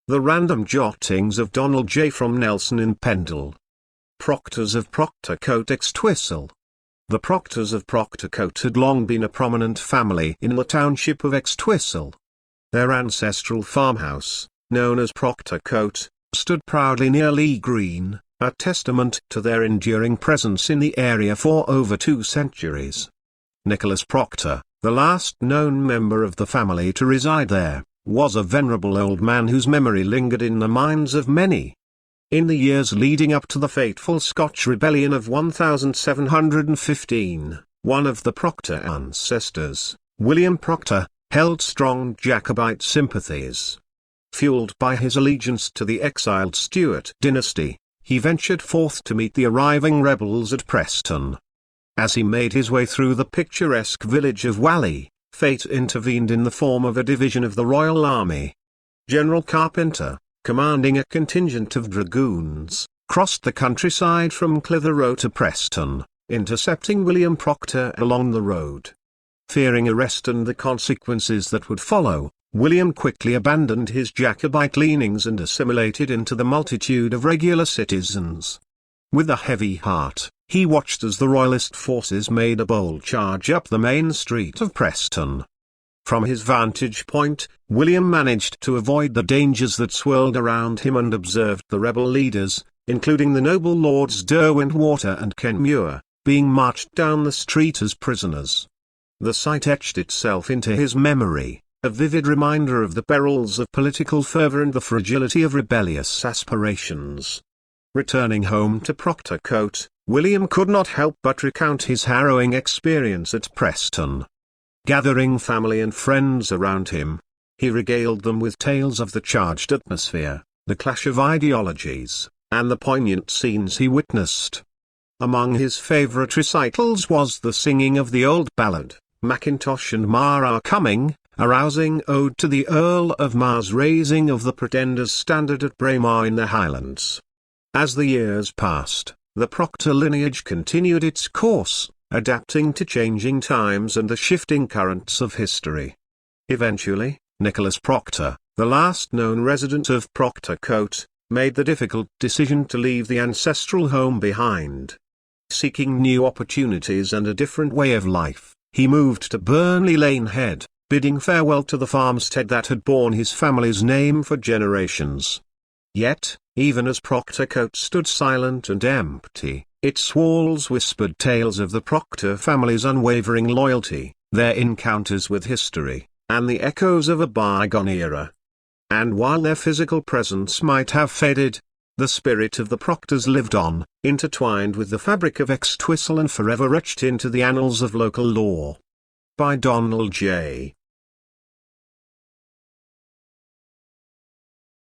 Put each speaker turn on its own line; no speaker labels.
The Random Jottings of Donald J. from Nelson in Pendle. Procters of Procter Cote Extwistle. The Procters of Procter Cote had long been a prominent family in the township of Extwistle. Their ancestral farmhouse, known as Procter Cote, stood proudly near Lee Green, a testament to their enduring presence in the area for over 2 centuries. Nicholas Procter, the last known member of the family to reside there, was a venerable old man whose memory lingered in the minds of many. In the years leading up to the fateful Scotch Rebellion of 1715, one of the Procter ancestors, William Procter, held strong Jacobite sympathies. Fueled by his allegiance to the exiled Stuart dynasty, he ventured forth to meet the arriving rebels at Preston. As he made his way through the picturesque village of Whalley, fate intervened in the form of a division of the Royal Army. General Carpenter, commanding a contingent of dragoons, crossed the countryside from Clitheroe to Preston, intercepting William Procter along the road. Fearing arrest and the consequences that would follow, William quickly abandoned his Jacobite leanings and assimilated into the multitude of regular citizens. With a heavy heart, he watched as the Royalist forces made a bold charge up the main street of Preston. From his vantage point, William managed to avoid the dangers that swirled around him and observed the rebel leaders, including the noble lords Derwentwater and Kenmure, being marched down the street as prisoners. The sight etched itself into his memory, a vivid reminder of the perils of political fervor and the fragility of rebellious aspirations. Returning home to Procter Cote, William could not help but recount his harrowing experience at Preston. Gathering family and friends around him, he regaled them with tales of the charged atmosphere, the clash of ideologies, and the poignant scenes he witnessed. Among his favourite recitals was the singing of the old ballad, Mackintosh and Mar are coming, a rousing ode to the Earl of Mar's raising of the Pretender's standard at Braemar in the Highlands. As the years passed, the Procter lineage continued its course, adapting to changing times and the shifting currents of history. Eventually, Nicholas Procter, the last known resident of Procter Cote, made the difficult decision to leave the ancestral home behind. Seeking new opportunities and a different way of life, he moved to Burnley Lane Head, bidding farewell to the farmstead that had borne his family's name for generations. Yet, even as Procter Cote stood silent and empty, its walls whispered tales of the Procter family's unwavering loyalty, their encounters with history, and the echoes of a bygone era. And while their physical presence might have faded, the spirit of the Procters lived on, intertwined with the fabric of Extwistle and forever etched into the annals of local lore. By Donald J.